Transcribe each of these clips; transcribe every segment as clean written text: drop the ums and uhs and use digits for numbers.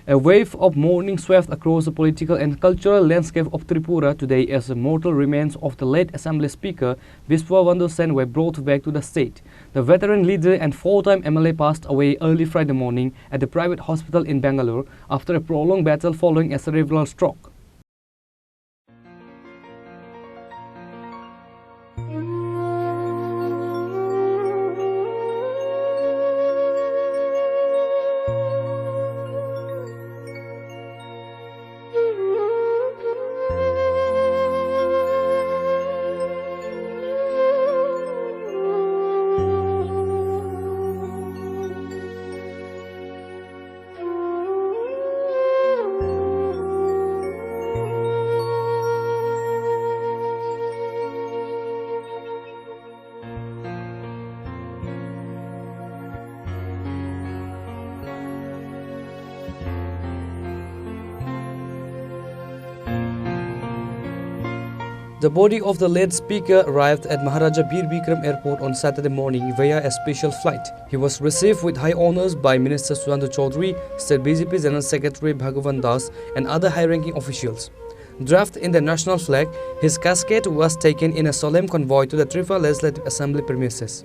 A wave of mourning swept across the political and cultural landscape of Tripura today as the mortal remains of the late Assembly Speaker Viswabandhu Sen were brought back to the state. The veteran leader and four-time MLA passed away early Friday morning at the private hospital in Bangalore after a prolonged battle following a cerebral stroke. The body of the late speaker arrived at Maharaja Bir Bikram Airport on Saturday morning via a special flight. He was received with high honours by Minister Sudhanshu Chaudhary, State BJP General Secretary Bhagavan Das and other high-ranking officials. Draped in the national flag, his casket was taken in a solemn convoy to the Tripura Legislative Assembly premises.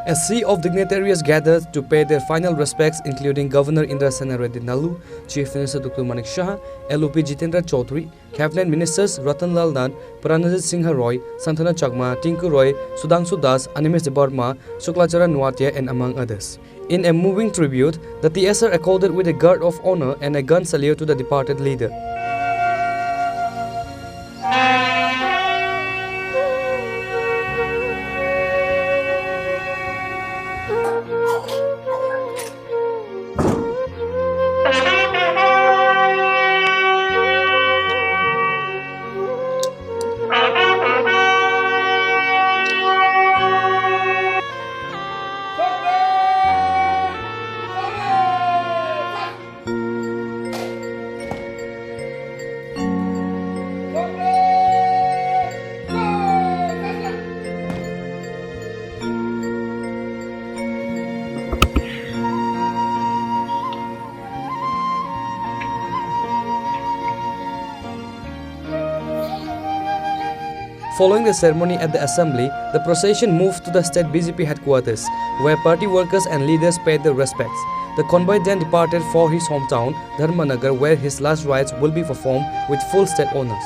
A sea of dignitaries gathered to pay their final respects, including Governor Indra Sena Reddy Nalu, Chief Minister Dr. Manik Shah, LOP Jitendra Chaudhary, Cabinet Ministers Ratan Lal Nand, Pranajit Singh Roy, Santana Chakma, Tinku Roy, Sudhanshu Das, Animesh Debarma, Shuklacharan Nuatia, and among others. In a moving tribute, the TSR accorded with a guard of honor and a gun salute to the departed leader. Following the ceremony at the assembly, the procession moved to the state BJP headquarters, where party workers and leaders paid their respects. The convoy then departed for his hometown, Dharmanagar, where his last rites will be performed with full state honors.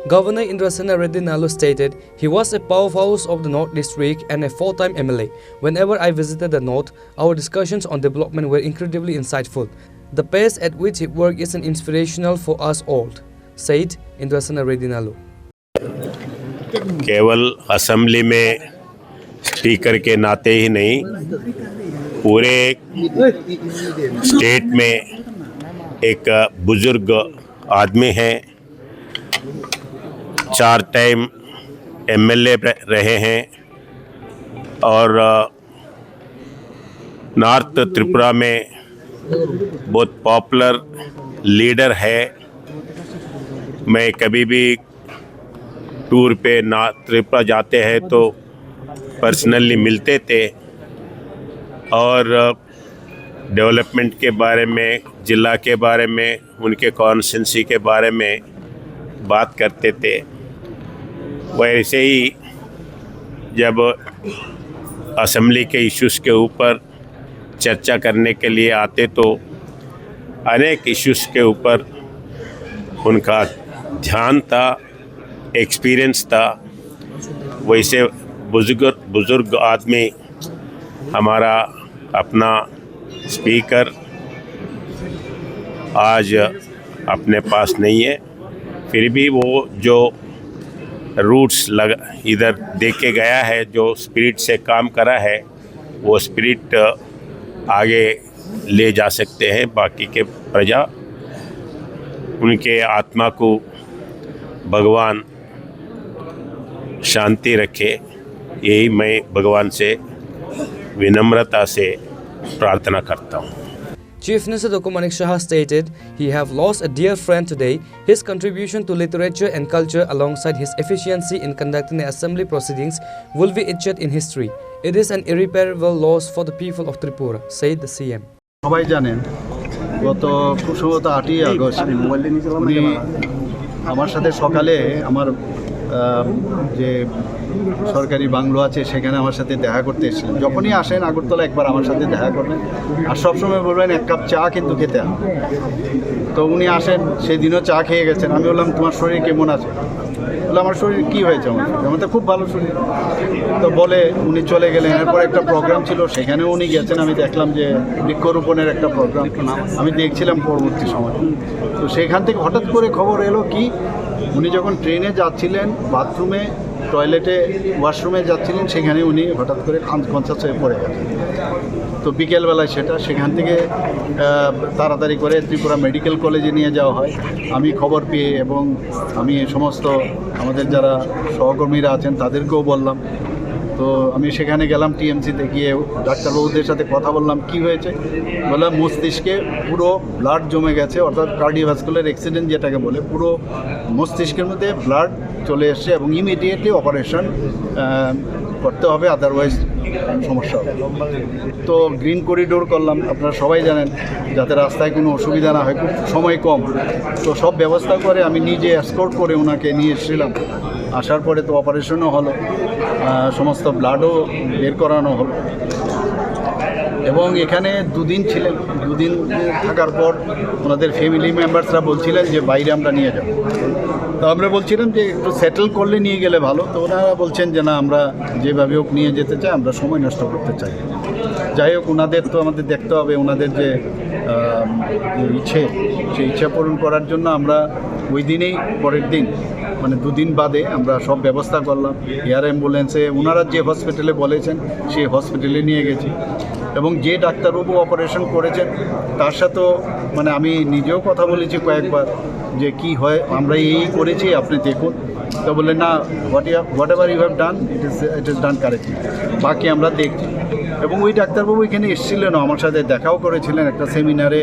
Governor Indrasena Reddy Nalu stated he was a powerhouse of the North District and a four-time MLA. Whenever I visited the North, our discussions on development were incredibly insightful. The pace at which he worked is an inspirational for us all, said Indrasena Reddy Nalu. केवल assembly में speaker के नाते ही नहीं, पूरे state में एक बुजुर्ग आदमी हैं, 4 टाइम एमएलए रहे हैं और नॉर्थ त्रिपुरा में बहुत पॉपुलर लीडर है। मैं कभी भी टूर पे त्रिपुरा जाते हैं तो पर्सनली मिलते थे और डेवलपमेंट के बारे में, ज़िला के बारे में, उनके कॉन्स्टिट्यूंसी के बारे में बात करते थे। वैसे ही जब असेंबली के इश्यूज़ के ऊपर चर्चा करने के लिए आते तो अनेक इश्यूज़ के ऊपर उनका ध्यान था, एक्सपीरियंस था। वैसे बुजुर्ग आदमी हमारा अपना स्पीकर आज अपने पास नहीं है, फिर भी वो जो रूट्स इधर दे के गया है, जो स्पिरिट से काम करा है, वो स्पिरिट आगे ले जा सकते हैं। बाकी के प्रजा, उनके आत्मा को भगवान शांति रखे, यही मैं भगवान से विनम्रता से प्रार्थना करता हूँ। Chief Minister Dr. Manik Shah stated he have lost a dear friend today. His contribution to literature and culture alongside his efficiency in conducting the assembly proceedings will be etched in history. It is an irreparable loss for the people of Tripura, said the CM. সবাই জানেন গত খুব সম্ভবত 8ই August উনি আমার সাথে সকালে আমার যে সরকারি বাংলো আছে সেখানে আমার সাথে দেখা করতে এসেছিলেন। যখনই আসেন আগরতলা একবার আমার সাথে দেখা করবেন আর সবসময় বলবেন 1 কাপ চা কিন্তু খেতে হবে। তো উনি আসেন, সেদিনও চা খেয়ে গেছেন। আমি বললাম তোমার শরীর কেমন আছে? বলে আমার শরীর কী হয়েছে? আমার তো খুব ভালো শরীর। তো বলে উনি চলে গেলেন। এরপর একটা প্রোগ্রাম ছিল, সেখানেও উনি গেছেন। আমি দেখলাম যে বৃক্ষরোপণের একটা প্রোগ্রাম, আমি দেখছিলাম পরবর্তী সময়। তো সেখান থেকে হঠাৎ করে খবর এলো কি, উনি যখন ট্রেনে যাচ্ছিলেন, বাথরুমে, টয়লেটে, ওয়াশরুমে যাচ্ছিলেন, সেখানে উনি হঠাৎ করে আনকনসিয়াস হয়ে পড়ে গেছেন। তো বিকেলবেলায় সেখান থেকে তাড়াতাড়ি করে ত্রিপুরা মেডিকেল কলেজে নিয়ে যাওয়া হয়। আমি খবর পেয়ে এবং আমি সমস্ত আমাদের যারা সহকর্মীরা আছেন তাদেরকেও বললাম। তো আমি সেখানে গেলাম, টিএমসিতে গিয়ে ডাক্তারবাবুদের সাথে কথা বললাম কি হয়েছে। বললাম মস্তিষ্কে পুরো ব্লাড জমে গেছে, অর্থাৎ কার্ডিওভাস্কুলার অ্যাক্সিডেন্ট যেটাকে বলে, পুরো মস্তিষ্কের মধ্যে ব্লাড চলে এসছে এবং ইমিডিয়েটলি অপারেশন করতে হবে, আদারওয়াইজ সমস্যা হবে। তো গ্রিন করিডোর করলাম, আপনারা সবাই জানেন, যাতে রাস্তায় কোনো অসুবিধা না হয়, খুব সময় কম। তো সব ব্যবস্থা করে আমি নিজে এসকর্ট করে ওনাকে নিয়ে এসেছিলাম। আসার পরে তো অপারেশনও হলো, সমস্ত ব্লাডও বের করানো হলো এবং এখানে 2 দিন ছিলেন। 2 দিন থাকার পর ওনাদের ফ্যামিলি মেম্বার্সরা বলছিলেন যে বাইরে আমরা নিয়ে যাব। তো আমরা বলছিলাম যে একটু সেটেল করলে নিয়ে গেলে ভালো। তো ওনারা বলছেন যে না, আমরা যেভাবে হোক নিয়ে যেতে চাই, আমরা সময় নষ্ট করতে চাই। যাই হোক, ওনাদের তো আমাদের দেখতে হবে, ওনাদের যে ইচ্ছে, সেই ইচ্ছা পূরণ করার জন্য আমরা ওই দিনেই, পরের দিন মানে 2 দিন বাদে আমরা সব ব্যবস্থা করলাম। এয়ার অ্যাম্বুলেন্সে ওনারা যে হসপিটালে বলেছেন সেই হসপিটালে নিয়ে গেছি এবং যে ডাক্তারবাবু অপারেশন করেছেন তার সাথেও মানে আমি নিজেও কথা বলেছি কয়েকবার যে কি হয়, আমরা এই করেছি, আপনি দেখুন। তো বললেন না, whatever you have done, it is done correctly, বাকি আমরা দেখছি। এবং ওই ডাক্তারবাবু এখানে এসেছিলেনও, আমার সাথে দেখাও করেছিলেন, একটা সেমিনারে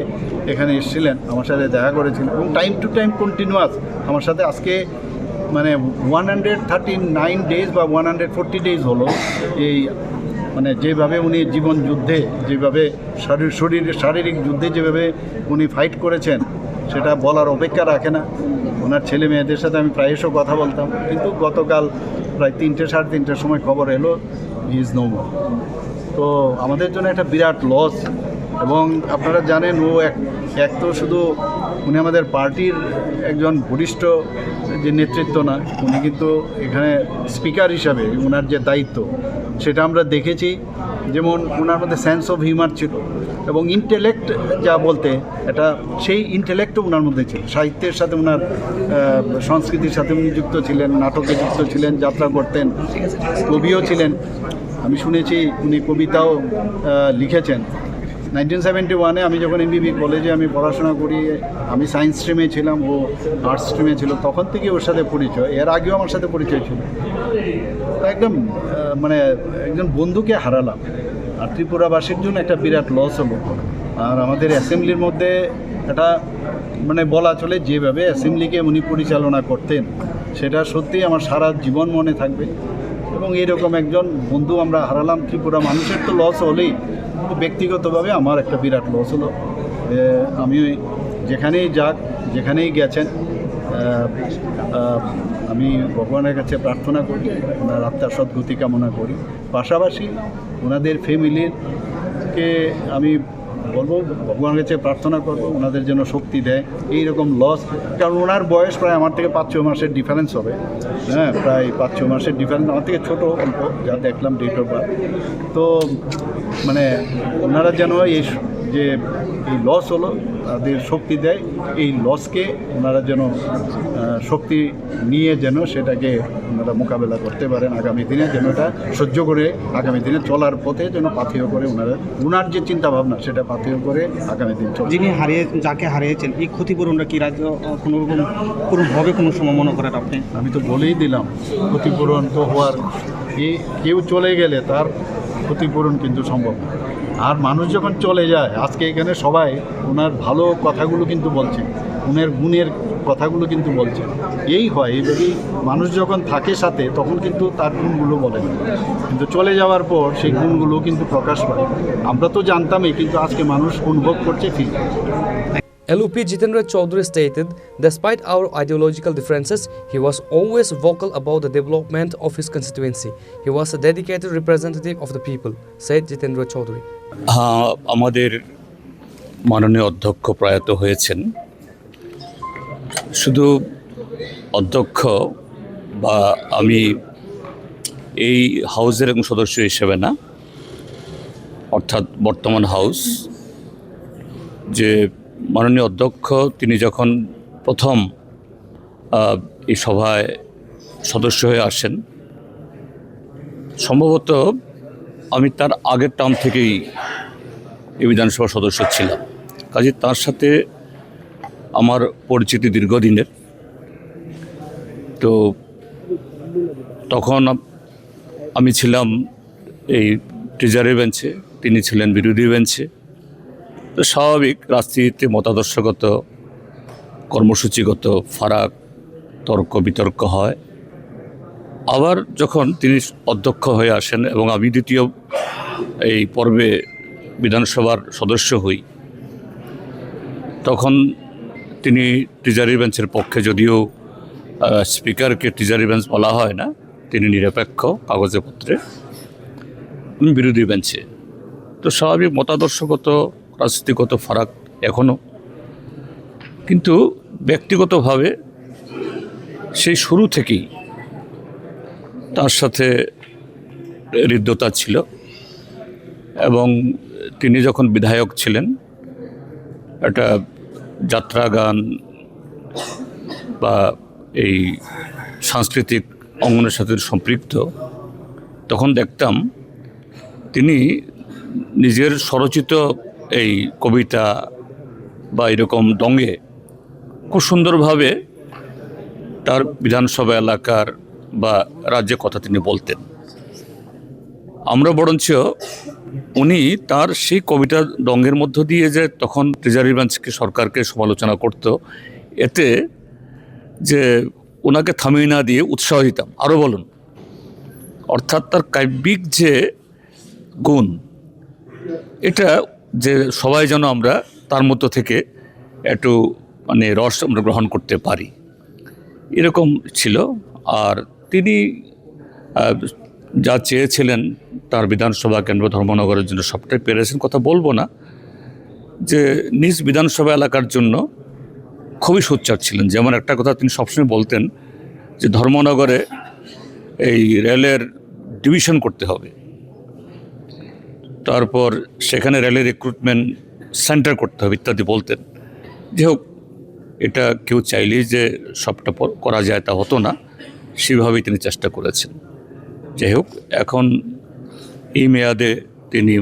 এখানে এসেছিলেন, আমার সাথে দেখা করেছিলেন এবং টাইম টু টাইম কন্টিনিউয়াস আমার সাথে। আজকে মানে 139 ডেজ বা 140 ডেজ হলো এই মানে যেভাবে উনি জীবন যুদ্ধে, যেভাবে শারীরিক যুদ্ধে যেভাবে উনি ফাইট করেছেন সেটা বলার অপেক্ষা রাখে না। ওনার ছেলে মেয়েদের সাথে আমি প্রায়শই কথা বলতাম, কিন্তু গতকাল প্রায় 3টে সাড়ে 3টের সময় খবর এলো হি ইজ নো মোর। তো আমাদের জন্য একটা বিরাট লস এবং আপনারা জানেন ও এক তো শুধু উনি আমাদের পার্টির একজন বরিষ্ঠ যে নেতৃত্ব না, উনি কিন্তু এখানে স্পিকার হিসাবে ওনার যে দায়িত্ব সেটা আমরা দেখেছি। যেমন ওনার মধ্যে সেন্স অফ হিউমার ছিল এবং ইন্টেলেক্ট যা বলতে এটা সেই ইন্টেলেক্টও ওনার মধ্যে ছিল। সাহিত্যের সাথে ওনার সংস্কৃতির সাথে উনি যুক্ত ছিলেন, নাটকে যুক্ত ছিলেন, যাত্রা করতেন, কবিও ছিলেন। আমি শুনেছি উনি কবিতাও লিখেছেন। 1971-এ আমি যখন এমবিবি কলেজে আমি পড়াশোনা করি, আমি সায়েন্স স্ট্রিমে ছিলাম, ও আর্টস স্ট্রিমে ছিল, তখন থেকে ওর সাথে পরিচয়। এর আগেও আমার সাথে পরিচয় ছিল। একদম মানে একজন বন্ধুকে হারালাম, আর ত্রিপুরাবাসীর জন্য একটা বিরাট লস হলো। আর আমাদের অ্যাসেম্বলির মধ্যে এটা মানে বলা চলে যেভাবে অ্যাসেম্বলিকে উনি পরিচালনা করতেন সেটা সত্যিই আমার সারা জীবন মনে থাকবে। এবং এরকম একজন বন্ধু আমরা হারালাম। ত্রিপুরা মানুষের তো লস হলেই, ব্যক্তিগতভাবে আমার একটা বিরাট লস হলো। আমি যেখানেই যাক, যেখানেই গেছেন, আমি ভগবানের কাছে প্রার্থনা করি, ওনার আত্মার সদ্গতি কামনা করি। পাশাপাশি ওনাদের ফ্যামিলিকে আমি বলবো ভগবানের কাছে প্রার্থনা করবো ওনাদের যেন শক্তি দেয়। এইরকম লস, কারণ ওনার বয়স প্রায় আমার থেকে 5-6 মাসের ডিফারেন্স হবে। হ্যাঁ, প্রায় 5-6 মাসের ডিফারেন্স, আমার থেকে ছোটো অল্প, যা দেখলাম ডেট অফ বার্থ। তো মানে ওনারা যেন এই যে এই লস হলো তাদের শক্তি দেয়, এই লসকে ওনারা যেন শক্তি নিয়ে যেন সেটাকে ওনারা মোকাবেলা করতে পারেন আগামী দিনে, যেন এটা সহ্য করে আগামী দিনে চলার পথে যেন পাথেয় করে ওনার যে চিন্তাভাবনা সেটা পাথেয় করে আগামী দিন চলে। যিনি যাকে হারিয়েছেন, এই ক্ষতিপূরণটা কি রাজ্য কোনোরকম হবে কোনো সময় মনে করেন আপনি? আমি তো বলেই দিলাম, ক্ষতিপূরণ তো হওয়ার, কেউ চলে গেলে তার ক্ষতিপূরণ কিন্তু সম্ভব না। আর মানুষ যখন চলে যায়, আজকে এখানে সবাই ওনার ভালো কথাগুলো কিন্তু বলছে, ওনার গুণের কথাগুলো কিন্তু বলছে। এই হয়, এইভাবেই মানুষ যখন থাকে সাথে তখন কিন্তু তার গুণগুলো বলে না, কিন্তু চলে যাওয়ার পর সেই গুণগুলো কিন্তু প্রকাশ পায়। আমরা তো জানতামই, কিন্তু আজকে মানুষ অনুভব করছে, feel. LUP Jitendra Chaudhary stated, despite our ideological differences, he was always vocal about the development of his constituency. He was a dedicated representative of the people, said Jitendra Chaudhary. আমাদের মাননীয় অধ্যক্ষ প্রয়াত হয়েছেন। শুধু অধ্যক্ষ বা আমি এই হাউসের একজন সদস্য হিসেবে না, অর্থাৎ বর্তমান হাউস যে মাননীয় অধ্যক্ষ তিনি যখন প্রথম এই সভায় সদস্য হয়ে আসেন, সম্ভবত আমি তার আগের টার্ম থেকেই এই বিধানসভার সদস্য ছিলাম। কাজে তার সাথে আমার পরিচিতি দীর্ঘদিনের। তো তখন আমি ছিলাম এই ট্রেজারি বেঞ্চে, তিনি ছিলেন বিরোধী বেঞ্চে। তো স্বাভাবিক রাজনীতিতে মতাদর্শগত, কর্মসূচিগত ফারাক, তর্ক বিতর্ক হয়। আবার যখন তিনি অধ্যক্ষ হয়ে আসেন এবং আমি দ্বিতীয় এই পর্বে বিধানসভার সদস্য হই, তখন তিনি ট্রেজারি বেঞ্চের পক্ষে, যদিও স্পিকারকে ট্রেজারি বেঞ্চ বলা হয় না, তিনি নিরপেক্ষ কাগজে পত্রে, আমি বিরোধী বেঞ্চে। তো স্বাভাবিক মতাদর্শগত রাজনীতিগত ফারাক এখনও, কিন্তু ব্যক্তিগতভাবে সেই শুরু থেকেই তার সাথে হৃদ্যতা ছিল। এবং তিনি যখন বিধায়ক ছিলেন, একটা যাত্রা গান বা এই সাংস্কৃতিক অঙ্গনের সাথে সম্পৃক্ত, তখন দেখতাম তিনি নিজের স্বরচিত এই কবিতা বা এরকম ডঙ্গে খুব সুন্দরভাবে তার বিধানসভা এলাকার বা রাজ্যের কথা তিনি বলতেন। আমরা বরঞ্চ উনি তার সেই কবিতা ডঙ্গের মধ্য দিয়ে যে তখন ট্রেজারি বেঞ্চকে, সরকারকে সমালোচনা করত, এতে যে ওনাকে থামিয়ে না দিয়ে উৎসাহ দিতাম, আরও বলুন। অর্থাৎ তার কাব্যিক যে গুণ, এটা যে সবাই যেন আমরা তার মধ্য থেকে একটু মানে রস আমরা গ্রহণ করতে পারি, এরকম ছিল। আর তিনি যা চেয়েছিলেন তার বিধানসভা কেন্দ্র ধর্মনগরের জন্য সবটাই পেরেছেন, কথা বলবো না, যে নিজ বিধানসভা এলাকার জন্য খুবই সোচ্চার ছিলেন। যেমন একটা কথা তিনি সবসময় বলতেন যে ধর্মনগরে এই রেলের ডিভিশন করতে হবে, তারপর সেখানে রেলের রিক্রুটমেন্ট সেন্টার করতে হবে ইত্যাদি বলতেন। যে হোক, এটা কেউ চাইলেই যে সবটা করা যায় তা হতো না, সেভাবেই তিনি চেষ্টা করেছেন। যাই হোক, এখন এই মেয়াদে তিনি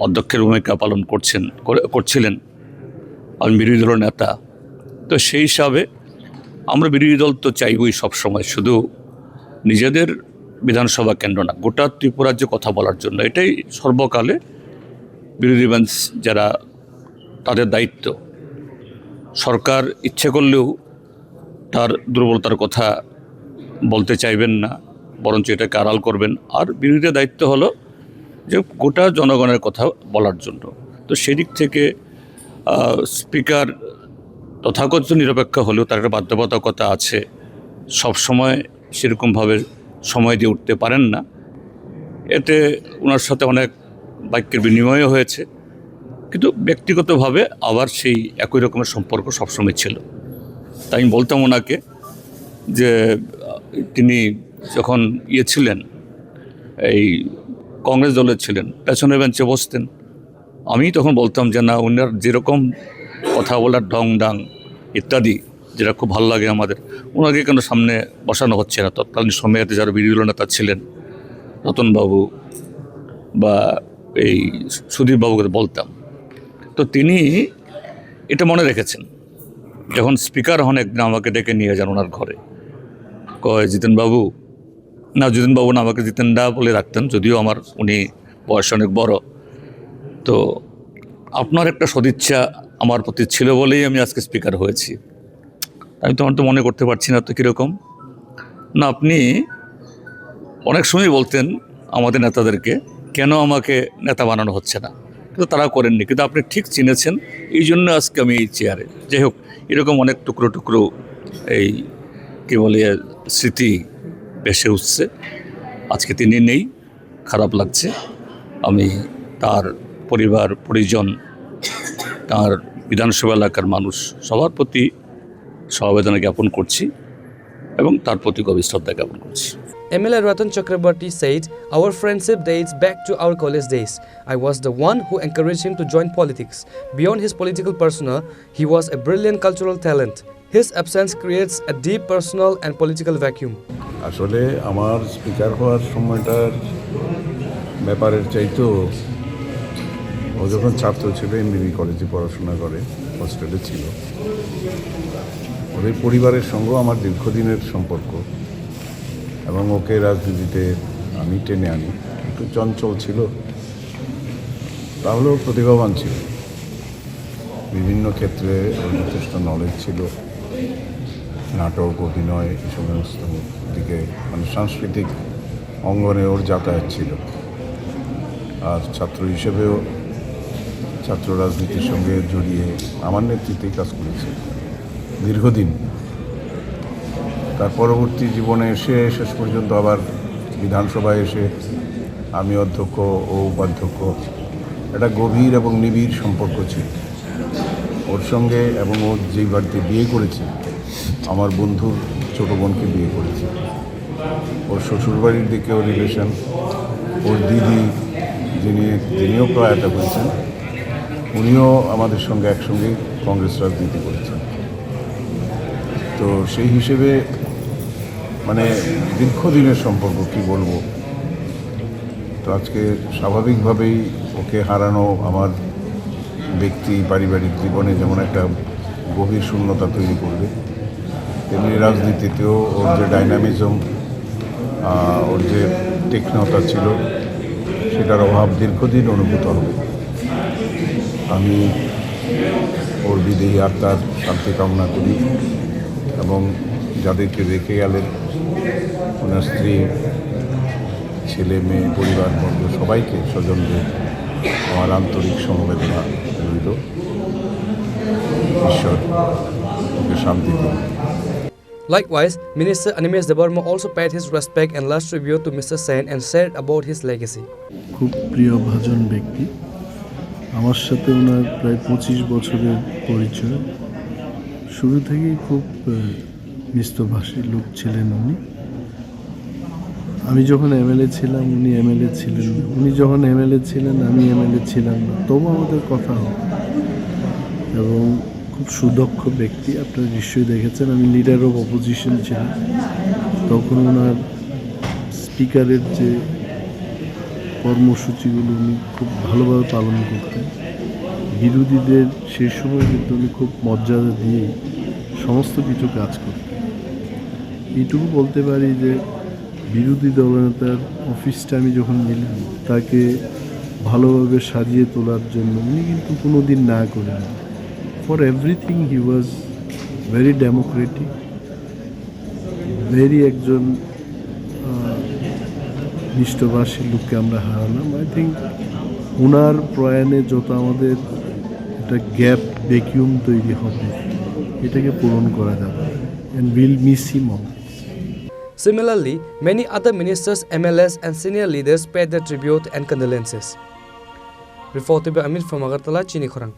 অধ্যক্ষের ভূমিকা পালন করছিলেন। আমি বিরোধী দলের নেতা, তো সেই হিসাবে আমরা বিরোধী দল তো চাইবই সবসময়, শুধু নিজেদের বিধানসভা কেন্দ্র না, গোটা ত্রিপুরার যে কথা বলার জন্য। এটাই সর্বকালে বিরোধী বেঞ্চ যারা, তাদের দায়িত্ব। সরকার ইচ্ছে করলেও তার দুর্বলতার কথা বলতে চাইবেন না, বরঞ্চ এটাকে আড়াল করবেন। আর বিরোধীদের দায়িত্ব হলো যে গোটা জনগণের কথা বলার জন্য। তো সেদিক থেকে স্পিকার তথাকথিত নিরপেক্ষ হলেও তার একটা বাধ্যবাধকতা আছে, সব সময় সেরকমভাবে সময় দিয়ে উঠতে পারেন না। এতে ওনার সাথে অনেক বাক্যের বিনিময়ও হয়েছে, কিন্তু ব্যক্তিগতভাবে আবার সেই একই রকমের সম্পর্ক সবসময় ছিল। তাই আমি বলতাম ওনাকে যে তিনি যখন ছিলেন, এই কংগ্রেস দলের ছিলেন, পেছনের বেঞ্চে বসতেন। আমি তখন বলতাম যে না, ওনার যেরকম কথা বলার ঢং ডাং ইত্যাদি যেটা খুব ভালো লাগে আমাদের, ওনাকে কেন সামনে বসানো হচ্ছে না। তৎকালীন সময়েতে যারা বিরোধী দল নেতা ছিলেন, রতনবাবু বা এই সুধীরবাবুকে বলতাম। তো তিনি এটা মনে রেখেছেন। যখন স্পিকার হন, একদিন আমাকে ডেকে নিয়ে যান ওনার ঘরে, কয় জিতেনবাবু না, জিতেনবাবু না, আমাকে জিতেনদা বলে রাখতেন, যদিও আমার উনি বয়স অনেক বড়। তো আপনার একটা সদিচ্ছা আমার প্রতি ছিল বলেই আমি আজকে স্পিকার হয়েছি। আমি তোমার তো মনে করতে পারছি না তো কীরকম না। আপনি অনেক সময় বলতেন আমাদের নেতাদেরকে, কেন আমাকে নেতা বানানো হচ্ছে না, কিন্তু তারা করেননি। কিন্তু আপনি ঠিক চিনেছেন, এই জন্য আজকে আমি এই চেয়ারে। যাই হোক, এরকম অনেক টুকরো টুকরো এই কী বলে স্মৃতি ভেসে উঠছে। আজকে তিনি নেই, খারাপ লাগছে। আমি তার পরিবার পরিজন, তার বিধানসভা এলাকার মানুষ সবার প্রতি সমবেদনা জ্ঞাপন করছি এবং তার প্রতি গভীর শ্রদ্ধা জ্ঞাপন করছি। MLA Ratan Chakrabarti said, "Our friendship dates back to our college days. I was the one who encouraged him to join politics. Beyond his political persona, he was a brilliant cultural talent. His absence creates a deep personal and political vacuum." আসলে আমার speaker হওয়ার সময়টার ব্যাপারের চাইতেও, ও যখন ছাত্র ছিল, এমবিবি কলেজে পড়াশোনা করে, হস্টেলে ছিল, ওদের পরিবারের সঙ্গেও আমার দীর্ঘদিনের সম্পর্ক এবং ওকে রাজনীতিতে আমি টেনে আনি। একটু চঞ্চল ছিল, তাহলেও প্রতিভাবান ছিল। বিভিন্ন ক্ষেত্রে ওর যথেষ্ট নলেজ ছিল, নাটক, অভিনয়, এই সমস্ত দিকে, মানে সাংস্কৃতিক অঙ্গনে ওর যাতায়াত ছিল। আর ছাত্র হিসেবেও ছাত্র রাজনীতির সঙ্গে জড়িয়ে আমার নেতৃত্বেই কাজ করেছে দীর্ঘদিন। তার পরবর্তী জীবনে এসে শেষ পর্যন্ত আবার বিধানসভায় এসে আমি অধ্যক্ষ ও উপাধ্যক্ষ, একটা গভীর এবং নিবিড় সম্পর্ক ছিল ওর সঙ্গে। এবং ও যেই বাড়িতে বিয়ে করেছে, আমার বন্ধুর ছোটো বোনকে বিয়ে করেছে। ওর শ্বশুরবাড়ির দিকেও রিলেশন, ওর দিদি যিনিও প্রয়াত হয়েছেন, উনিও আমাদের সঙ্গে একসঙ্গে কংগ্রেস রাজনীতি করেছেন। তো সেই হিসেবে মানে দীর্ঘদিনের সম্পর্ক, কি বলবো। তো আজকে স্বাভাবিকভাবেই ওকে হারানো আমার ব্যক্তি পারিবারিক জীবনে যেমন একটা গভীর শূন্যতা তৈরি করবে, তেমনি রাজনীতিতেও ওর যে ডাইনামিজম, ওর যে তীক্ষ্ণতা ছিল, সেটার অভাব দীর্ঘদিন অনুভূত হবে। আমি ওর বিদেহী আত্মার শান্তি কামনা করি এবং যাদেরকে রেখে গেলেন, ওনার স্ত্রী, ছেলে মেয়ে, পরিবারবর্গ, সবাইকে, স্বজনদের আমার আন্তরিক সমবেদনা রইল। ঈশ্বর ওকে শান্তি দিন। Likewise, Minister Animesh Debarma also paid his respect and last tribute to Mr. Sen and shared about his legacy. খুব প্রিয় ভাজন ব্যক্তি, আমার সাথে ওনার প্রায় 25 বছরের পরিচয়। শুরু থেকেই খুব মিষ্টভাষী লোক ছিলেন উনি। আমি যখন এমএলএ ছিলাম উনি এমএলএ ছিলেন না, উনি যখন এমএলএ ছিলেন আমি এমএলএ ছিলাম না, তবু আমাদের কথা হয়। এবং খুব সুদক্ষ ব্যক্তি, আপনারা নিশ্চয়ই দেখেছেন আমি লিডার অফ অপোজিশন ছিলাম, তখন ওনার স্পিকারের যে কর্মসূচিগুলো উনি খুব ভালোভাবে পালন করতেন। বিরোধীদের সেই সময় কিন্তু উনি খুব মর্যাদা দিয়ে সমস্ত কিছু কাজ করতেন। এইটুকু বলতে পারি যে বিরোধী দলনেতার অফিসটা আমি যখন নিলাম তাকে ভালোভাবে সাজিয়ে তোলার জন্য উনি কিন্তু কোনো দিন না করেন। For everything he was very Democratic, very একজন মিষ্টভাষী লোককে আমরা হারালাম। আই থিঙ্ক ওনার প্রয়াণে যত আমাদের একটা গ্যাপ ভ্যাকিউম তৈরি হবে এটাকে পূরণ করা যাবে, and we'll miss him all. Similarly, many other ministers, MLAs and senior leaders paid their tribute and condolences. Reported by Amir from Agartala, Chini Khorang.